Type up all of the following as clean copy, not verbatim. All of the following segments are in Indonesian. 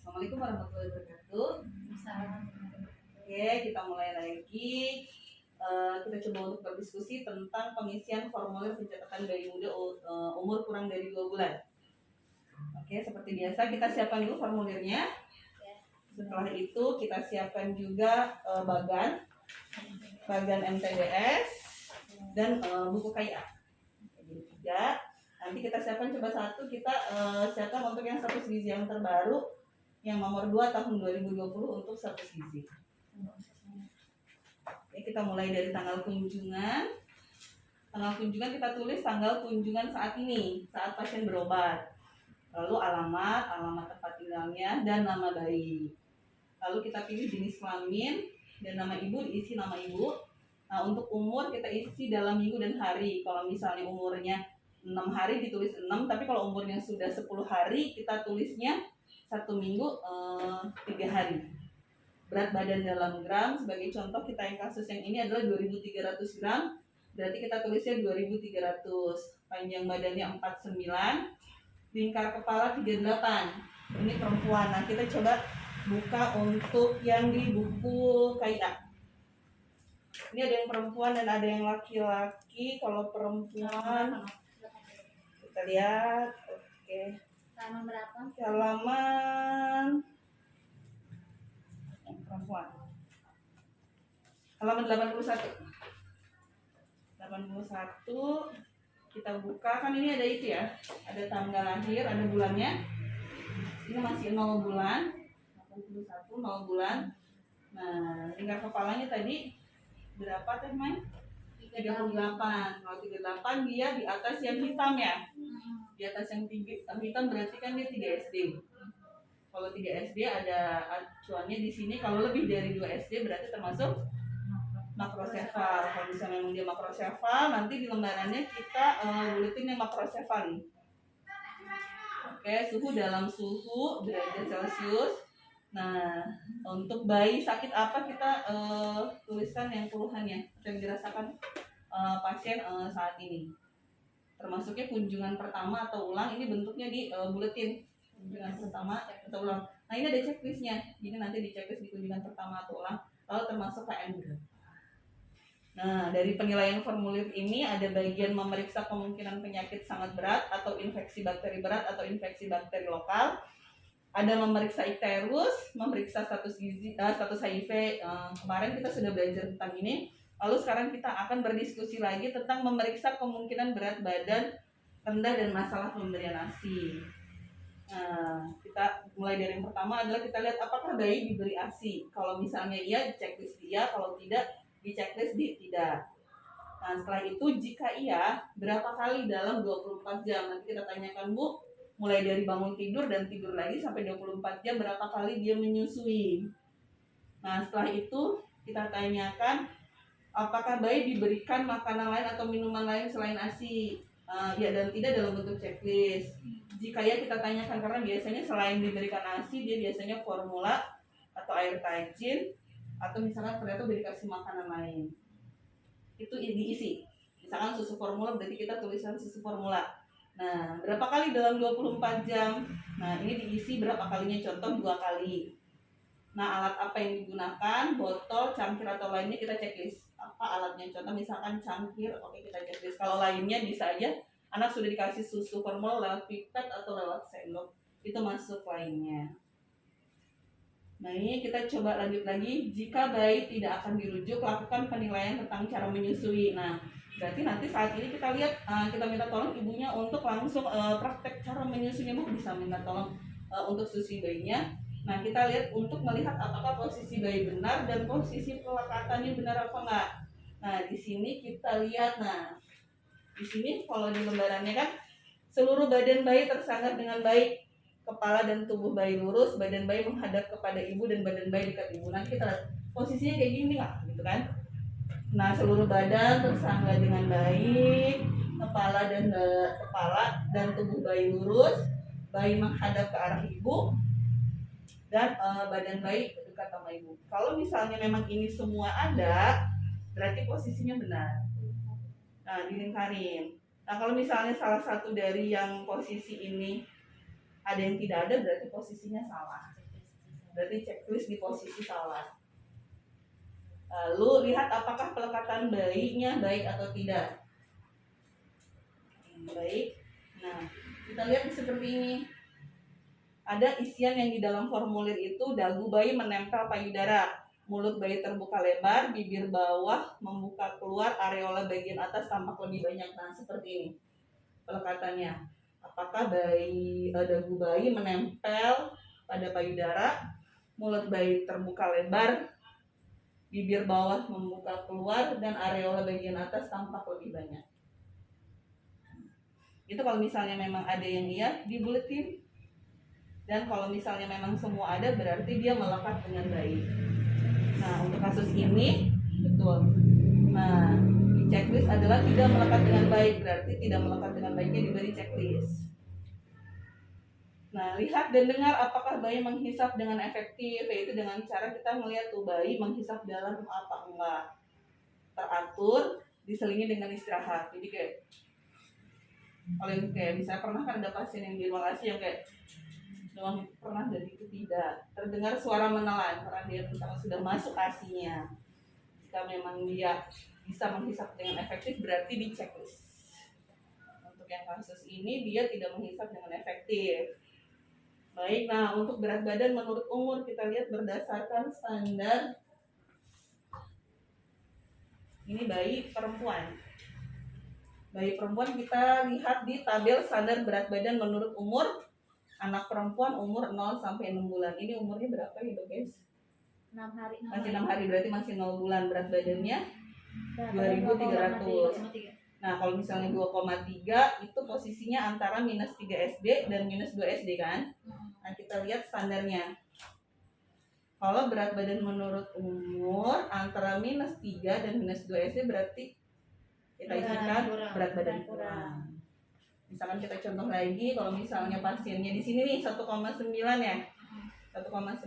Assalamualaikum warahmatullahi wabarakatuh. Oke, kita mulai lagi. Kita coba untuk berdiskusi tentang pengisian formulir pencatatan bayi muda umur kurang dari 2 bulan. Oke, seperti biasa kita siapkan dulu formulirnya. Setelah itu kita siapkan juga bagan MTBS dan buku KIA. Jadi 3. Nanti kita siapkan coba satu, kita siapkan untuk yang status gizi yang terbaru yang nomor 2 tahun 2020 untuk status gizi. Oke, kita mulai dari tanggal kunjungan. Tanggal kunjungan kita tulis tanggal kunjungan saat ini, saat pasien berobat. Lalu alamat tempat tinggalnya, dan nama bayi. Lalu kita pilih jenis kelamin dan nama ibu diisi nama ibu. Nah, untuk umur kita isi dalam minggu dan hari. Kalau misalnya umurnya 6 hari ditulis 6, tapi kalau umurnya sudah 10 hari kita tulisnya 1 minggu 3 hari. Berat badan dalam gram, sebagai contoh kita yang kasus yang ini adalah 2300 gram, berarti kita tulisnya 2300. Panjang badannya 49, lingkar kepala 38. Ini perempuan. Nah, kita coba buka untuk yang di buku KIA. Ini ada yang perempuan dan ada yang laki-laki. Kalau perempuan kita lihat, oke. Halaman berapa? Halaman perempuan. Halaman 81. 81 kita buka, kan ini ada itu ya. Ada tanggal lahir, ada bulannya. Ini masih 0 bulan. 81 0 bulan. Nah, lingkar kepalanya tadi berapa Teh Mai? 38. Kalau 38 dia di atas yang hitam ya. Di atas yang hitam berarti kan dia 3 SD. Kalau 3 SD ada acuannya di sini. Kalau lebih dari 2 SD berarti termasuk makrosefal. Kalau misalnya memang dia makrosefal, nanti di lembarannya kita buletin yang makrosefal nih. Oke, suhu dalam suhu derajat Celcius. Nah, untuk bayi sakit apa kita tuliskan yang keluhannya yang dirasakan pasien saat ini. Termasuknya kunjungan pertama atau ulang, ini bentuknya di buletin. Kunjungan pertama atau ulang. Nah, ini ada checklistnya. Jadi nanti di checklist di kunjungan pertama atau ulang, lalu termasuk KM berat. Nah, dari penilaian formulir ini ada bagian memeriksa kemungkinan penyakit sangat berat atau infeksi bakteri berat atau infeksi bakteri lokal. Ada memeriksa ikterus, memeriksa status gizi, status HIV. Kemarin kita sudah belajar tentang ini. Lalu sekarang kita akan berdiskusi lagi tentang memeriksa kemungkinan berat badan rendah dan masalah pemberian ASI. Nah, kita mulai dari yang pertama adalah kita lihat apakah bayi diberi ASI. Kalau misalnya iya, di checklist iya. Kalau tidak, di checklist tidak. Nah, setelah itu jika iya, berapa kali dalam 24 jam? Nanti kita tanyakan, Bu, mulai dari bangun tidur dan tidur lagi sampai 24 jam berapa kali dia menyusui. Nah, setelah itu kita tanyakan apakah bayi diberikan makanan lain atau minuman lain selain ASI. Ya dan tidak dalam bentuk checklist. Jika ya kita tanyakan, karena biasanya selain diberikan ASI dia biasanya formula atau air tajin, atau misalnya ternyata dikasih makanan lain. Itu diisi. Misalkan susu formula berarti kita tulisan susu formula. Nah, berapa kali dalam 24 jam? Nah, ini diisi berapa kalinya? Contoh 2 kali. Nah, alat apa yang digunakan? Botol, cangkir atau lainnya kita checklist. Apa alatnya? Contoh misalkan cangkir, oke kita checklist. Kalau lainnya bisa aja anak sudah dikasih susu formula lewat pipet atau lewat sendok, itu masuk lainnya. Nah, ini kita coba lanjut lagi. Jika bayi tidak akan dirujuk, lakukan penilaian tentang cara menyusui. Nah, berarti nanti saat ini kita lihat, kita minta tolong ibunya untuk langsung praktek cara menyusuinya. Bu bisa minta tolong untuk susui bayinya. Nah, kita lihat untuk melihat apakah posisi bayi benar dan posisi pelekatannya benar apa enggak. Nah, di sini kita lihat. Nah, di sini kalau di lembarannya kan seluruh badan bayi tersanggar dengan baik. Kepala dan tubuh bayi lurus, badan bayi menghadap kepada ibu dan badan bayi dekat ibu. Nanti kita lihat posisinya kayak gini nggak, gitu kan? Nah, seluruh badan tersangga dengan baik, kepala dan tubuh bayi lurus, bayi menghadap ke arah ibu, dan badan bayi dekat sama ibu. Kalau misalnya memang ini semua ada, berarti posisinya benar. Nah, dilingkarin. Nah, kalau misalnya salah satu dari yang posisi ini ada yang tidak ada, berarti posisinya salah. berarti checklist di posisi salah. Lalu lihat apakah pelekatan bayinya baik atau tidak. Baik. Nah, kita lihat seperti ini. Ada isian yang di dalam formulir itu dagu bayi menempel payudara, mulut bayi terbuka lebar, bibir bawah membuka keluar, areola bagian atas tampak lebih banyak. Nah, seperti ini pelekatannya. Apakah dagu bayi menempel pada payudara, mulut bayi terbuka lebar, bibir bawah membuka keluar, dan areola bagian atas tampak lebih banyak. Itu kalau misalnya memang ada yang iya dibuletin. Dan kalau misalnya memang semua ada, berarti dia melekat dengan baik. Nah, untuk kasus ini, betul. Nah, di checklist adalah tidak melekat dengan baik, berarti tidak melekat dengan baiknya diberi checklist. Nah, lihat dan dengar apakah bayi menghisap dengan efektif, yaitu dengan cara kita melihat tuh bayi menghisap dalam apa enggak. Teratur, diselingi dengan istirahat. Jadi kayak misalnya pernah kan ada pasien yang di ruang ICU yang kayak doang pernah dari itu tidak terdengar suara menelan karena dia misalnya sudah masuk asinya. Jika memang dia bisa menghisap dengan efektif, berarti di checklist. Untuk yang kasus ini dia tidak menghisap dengan efektif. Baik, nah untuk berat badan menurut umur kita lihat berdasarkan standar. Ini bayi perempuan. Bayi perempuan kita lihat di tabel standar berat badan menurut umur. Anak perempuan umur 0 sampai 6 bulan. Ini umurnya berapa ya, guys? 6 hari. Masih 6 hari, berarti masih 0 bulan. Berat badannya 2.300. Nah, kalau misalnya 2,3 itu posisinya antara minus 3 SD dan minus 2 SD kan? Nah, kita lihat standarnya. Kalau berat badan menurut umur antara minus 3 dan minus 2 SD, berarti kita isikan berat badan kurang. Misalkan kita contoh lagi, kalau misalnya pasiennya di sini nih 1,9 ya. 1,9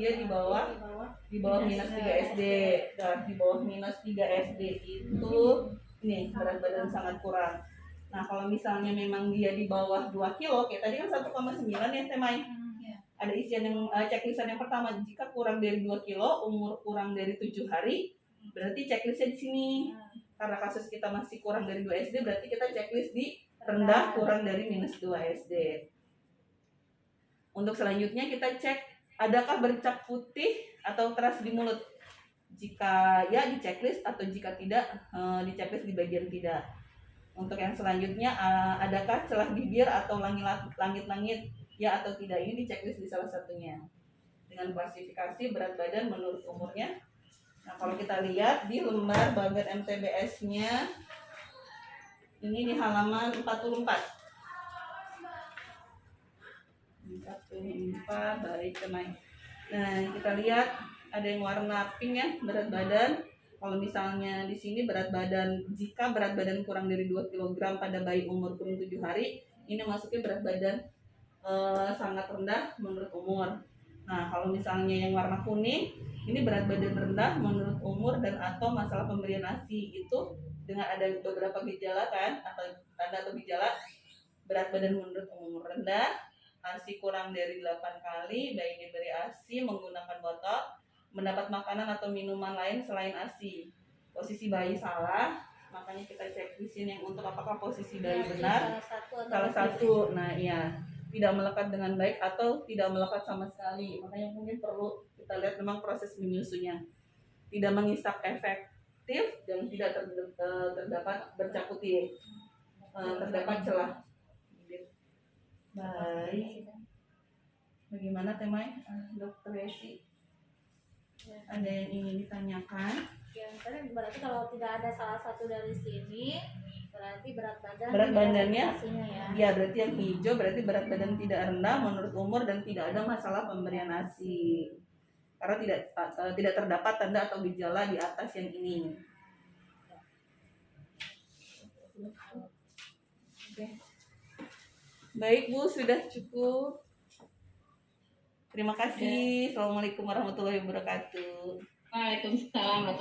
dia di bawah minus 3 SD. Dan di bawah minus 3 SD itu nih berat badan sangat kurang. Nah, kalau misalnya memang dia di bawah 2 kilo, kayak tadi kan 1,9 ya Temai. Ada isian yang checklistan yang pertama, jika kurang dari 2 kilo, umur kurang dari 7 hari, berarti checklistnya di sini. Karena kasus kita masih kurang dari 2 SD, berarti kita checklist di rendah kurang dari minus 2 SD. Untuk selanjutnya kita cek adakah bercak putih atau keras di mulut. Jika ya di checklist, atau jika tidak di checklist di bagian tidak. Untuk yang selanjutnya adakah celah bibir atau langit-langit ya atau tidak, ini di checklist di salah satunya. Dengan klasifikasi berat badan menurut umurnya. Nah, kalau kita lihat di lembar bagian MTBS-nya ini di halaman 44. 44 baik teman. Nah, kita lihat ada yang warna pink ya, berat badan. Kalau misalnya di sini berat badan, jika berat badan kurang dari 2 kg pada bayi umur kurang 7 hari, ini masuknya berat badan sangat rendah menurut umur. Nah, kalau misalnya yang warna kuning, ini berat badan rendah menurut umur dan atau masalah pemberian ASI. Itu dengan ada beberapa gejala kan, atau tanda atau gejala berat badan menurut umur rendah, ASI kurang dari 8 kali, bayi diberi ASI menggunakan botol, mendapat makanan atau minuman lain selain ASI. Posisi bayi salah, makanya kita cek di sini yang untuk apakah posisi bayi benar. Salah satu, nah iya, tidak melekat dengan baik atau tidak melekat sama sekali. Makanya mungkin perlu kita lihat memang proses menyusunya. Tidak mengisap efektif dan tidak terdapat bercak putih, terdapat celah. Baik. Bagaimana Temai? Dokter Esi? Ada yang ingin ditanyakan? Ya, berarti kalau tidak ada salah satu dari sini, berarti berat badannya ya, berarti yang hijau berarti berat badan tidak rendah menurut umur dan tidak ada masalah pemberian ASI. Karena tidak terdapat tanda atau gejala di atas yang ini. Oke. Baik Bu, sudah cukup. Terima kasih. Assalamualaikum warahmatullahi wabarakatuh. Waalaikumsalam.